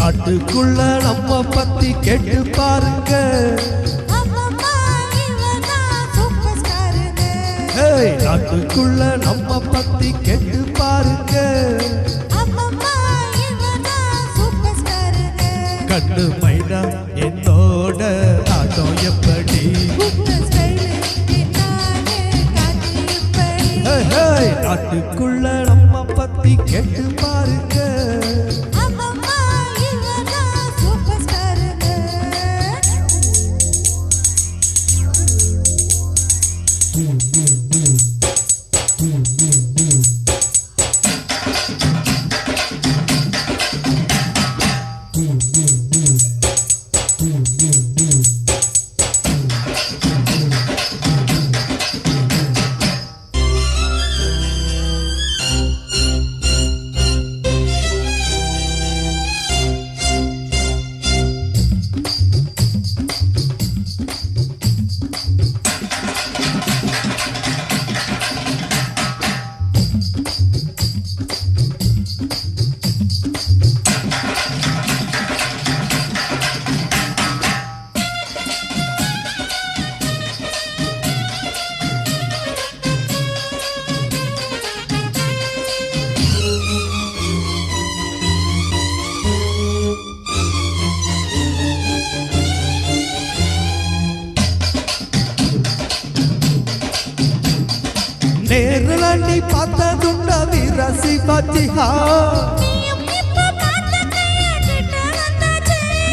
நாட்டுக்குள்ள நம்ம பத்தி கேட்டு பாருங்க. நாட்டுக்குள்ள நம்ம பத்தி கேட்டு பாருங்க. கண்ணு மைனா என்னோட ஆட்டம் எப்படி? நாட்டுக்குள்ள நம்ம பத்தி கேட்டு பாருங்க. நேரலாண்டி பார்த்ததுண்டா வீர சிவாஜி?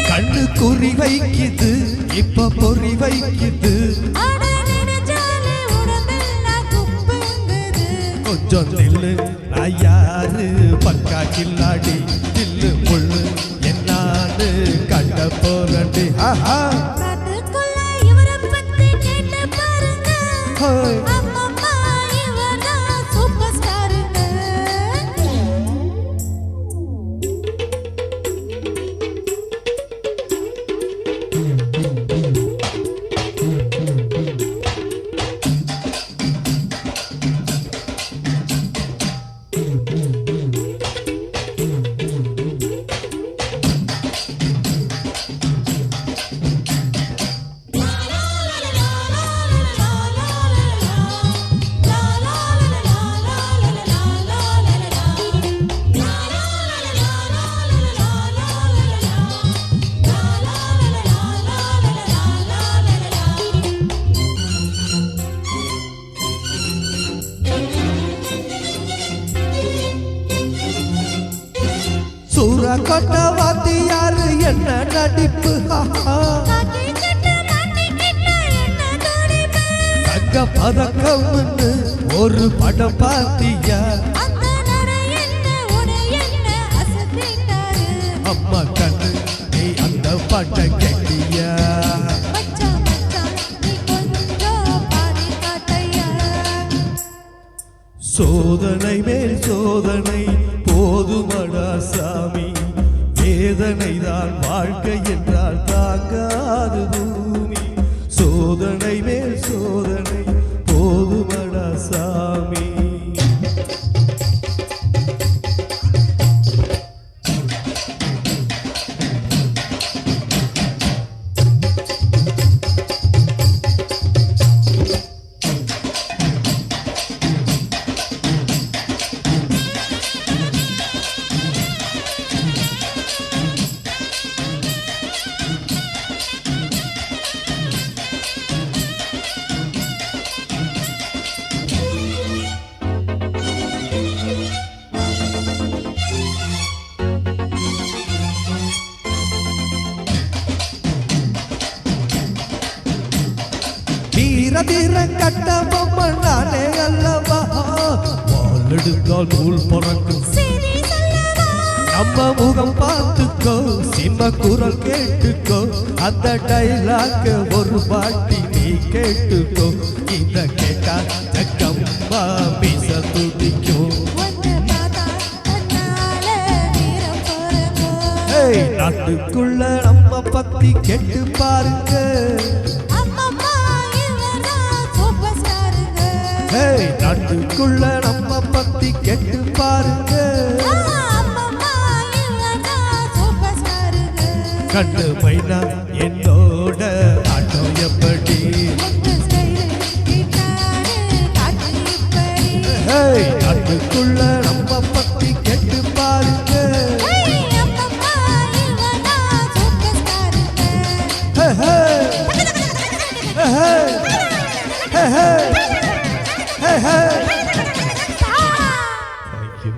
கண்ணு குறி வைக்குது, இப்ப பொறி வைக்குது. கொஞ்சம் நில்லு, நான் யாரு பக்கா கில்லாடி. தில்லு முள்ளு என்னான்னு கண்ட போறண்டி. சூரக்கோட்ட வாத்தியாரு என்ன நடிப்பு! தங்க பதக்கம்னு ஒரு படம் பார்த்தியா? அம்மா கண்ணு நீ அந்த பாட்டை கேட்டியா? சோதனை மேல் சோதனை போதுமடா சாமி. வேதனை தான் வாழ்க்கை என்றால் தாங்காது பூமி. சோதனை மேல் சோதனை போதுமடா சாமி. தீர கட்ட பொம்மனாலே அல்லவா? வாழெடுத்தால் நூல் பறக்கும். நம்ம முகம் பார்த்துக்கோ, சிம்ம குரல் கேட்டுக்கோ. அந்த டைலாக் ஒரு பாட்டி நீ கேட்டுக்கோ. இந்த கேட்டா கம்பா மீச துடிக்கும். நாட்டுக்குள்ள நம்ம பத்தி கேட்டு பாருங்க. நாட்டுக்குள்ள நம்ம பத்தி கேட்டு பாருங்க. கண்டு மைனா என்னோட ஆட்டம் எப்படி உங்க ஸ்டைல் கேட்டாரு காட்டு இப்படி காட்டுக்குள்ள